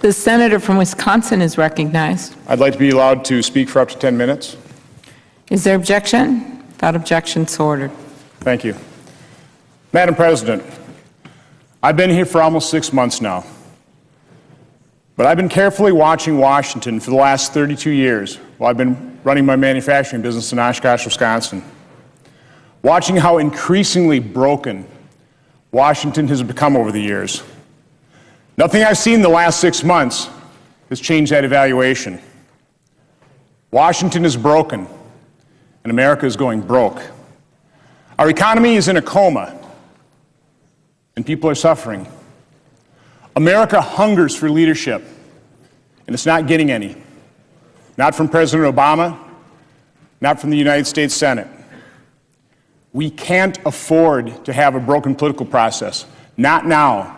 The senator from Wisconsin is recognized. I'd like to be allowed to speak for up to 10 minutes. Is there objection? Without objection, so ordered. Thank you. Madam President, I've been here for almost 6 months now, but I've been carefully watching Washington for the last 32 years while I've been running my manufacturing business in Oshkosh, Wisconsin, watching how increasingly broken Washington has become over the years. Nothing I've seen in the last 6 months has changed that evaluation. Washington is broken, and America is going broke. Our economy is in a coma, and people are suffering. America hungers for leadership, and it's not getting any. Not from President Obama, not from the United States Senate. We can't afford to have a broken political process. Not now.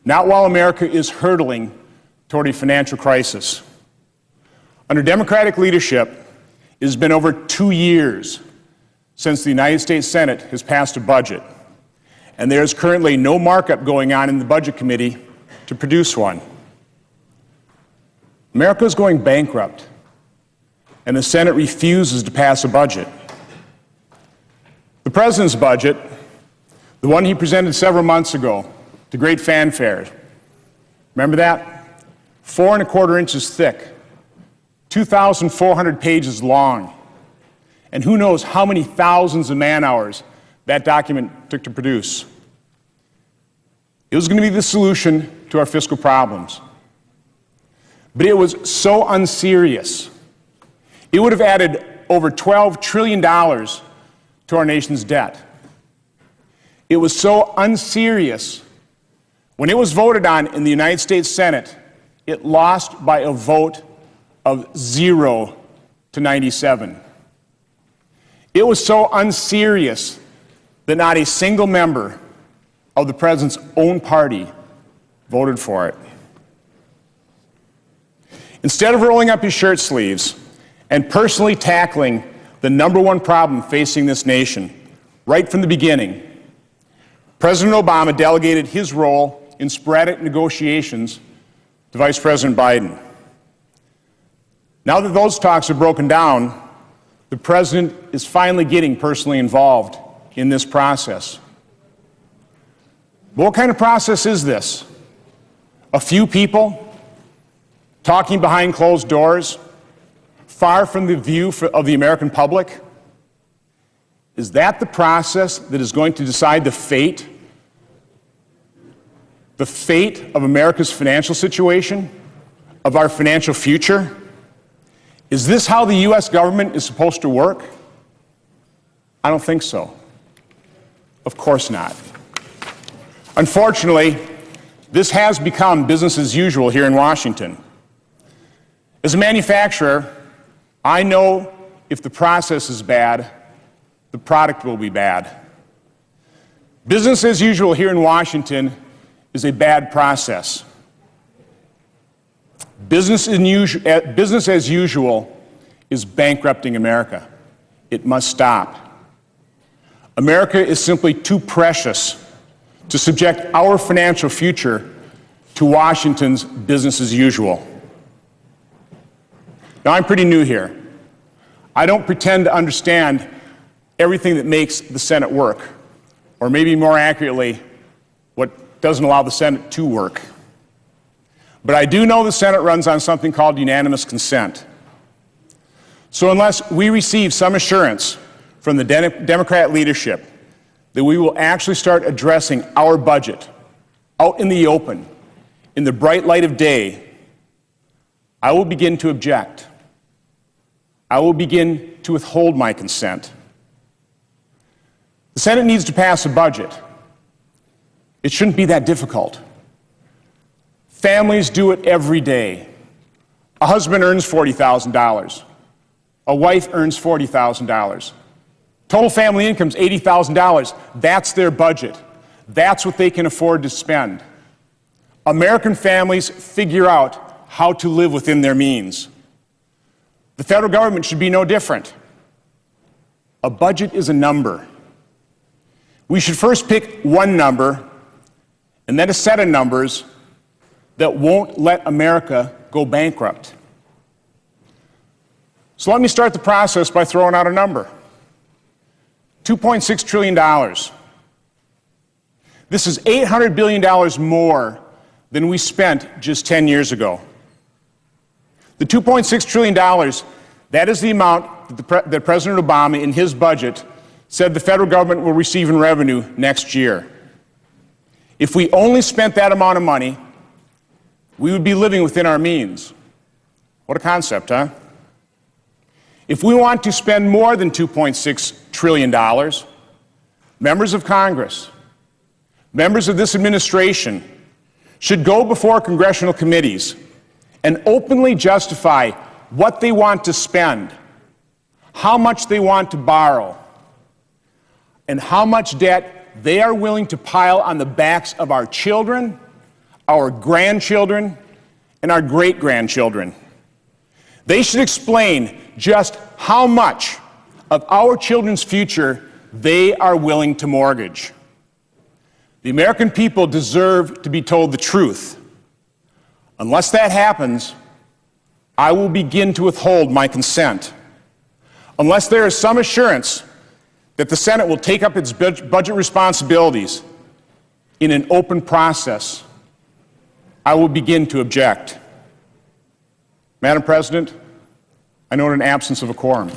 Not while America is hurtling toward a financial crisis. Under Democratic leadership, it has been over 2 years since the United States Senate has passed a budget, and there is currently no markup going on in the Budget Committee to produce one. America is going bankrupt, and the Senate refuses to pass a budget. The President's budget, the one he presented several months ago, to great fanfare. Remember that? 4 1/4 inches thick, 2,400 pages long, and who knows how many thousands of man-hours that document took to produce. It was going to be the solution to our fiscal problems. But it was so unserious. It would have added over $12 trillion to our nation's debt. It was so unserious. When it was voted on in the United States Senate, it lost by a vote of 0 to 97. It was so unserious that not a single member of the President's own party voted for it. Instead of rolling up his shirt sleeves and personally tackling the #1 problem facing this nation right from the beginning, President Obama delegated his role in sporadic negotiations to Vice President Biden. Now that those talks have broken down, the President is finally getting personally involved in this process. But what kind of process is this? A few people talking behind closed doors, far from the view of the American public? Is that the process that is going to decide the fate of America's financial situation, of our financial future? Is this how the U.S. government is supposed to work? I don't think so. Of course not. Unfortunately, this has become business as usual here in Washington. As a manufacturer, I know if the process is bad, the product will be bad. Business as usual here in Washington is a bad process. Business as usual is bankrupting America. It must stop. America is simply too precious to subject our financial future to Washington's business as usual. Now, I'm pretty new here. I don't pretend to understand everything that makes the Senate work, or maybe more accurately, what doesn't allow the Senate to work. But I do know the Senate runs on something called unanimous consent. So unless we receive some assurance from the Democrat leadership that we will actually start addressing our budget out in the open, in the bright light of day, I will begin to object. I will begin to withhold my consent. The Senate needs to pass a budget. It shouldn't be that difficult. Families do it every day. A husband earns $40,000. A wife earns $40,000. Total family income is $80,000. That's their budget. That's what they can afford to spend. American families figure out how to live within their means. The federal government should be no different. A budget is a number. We should first pick one number and then a set of numbers that won't let America go bankrupt. So let me start the process by throwing out a number. $2.6 trillion. This is $800 billion more than we spent just 10 years ago. The $2.6 trillion, that is the amount that President Obama in his budget said the federal government will receive in revenue next year. If we only spent that amount of money, we would be living within our means. What a concept, huh? If we want to spend more than $2.6 trillion, members of Congress, members of this administration should go before congressional committees and openly justify what they want to spend, how much they want to borrow, and how much debt they are willing to pile on the backs of our children, our grandchildren, and our great-grandchildren. They should explain just how much of our children's future they are willing to mortgage. The American people deserve to be told the truth. Unless that happens, I will begin to withhold my consent. Unless there is some assurance that the Senate will take up its budget responsibilities in an open process, I will begin to object. Madam President, I note an absence of a quorum.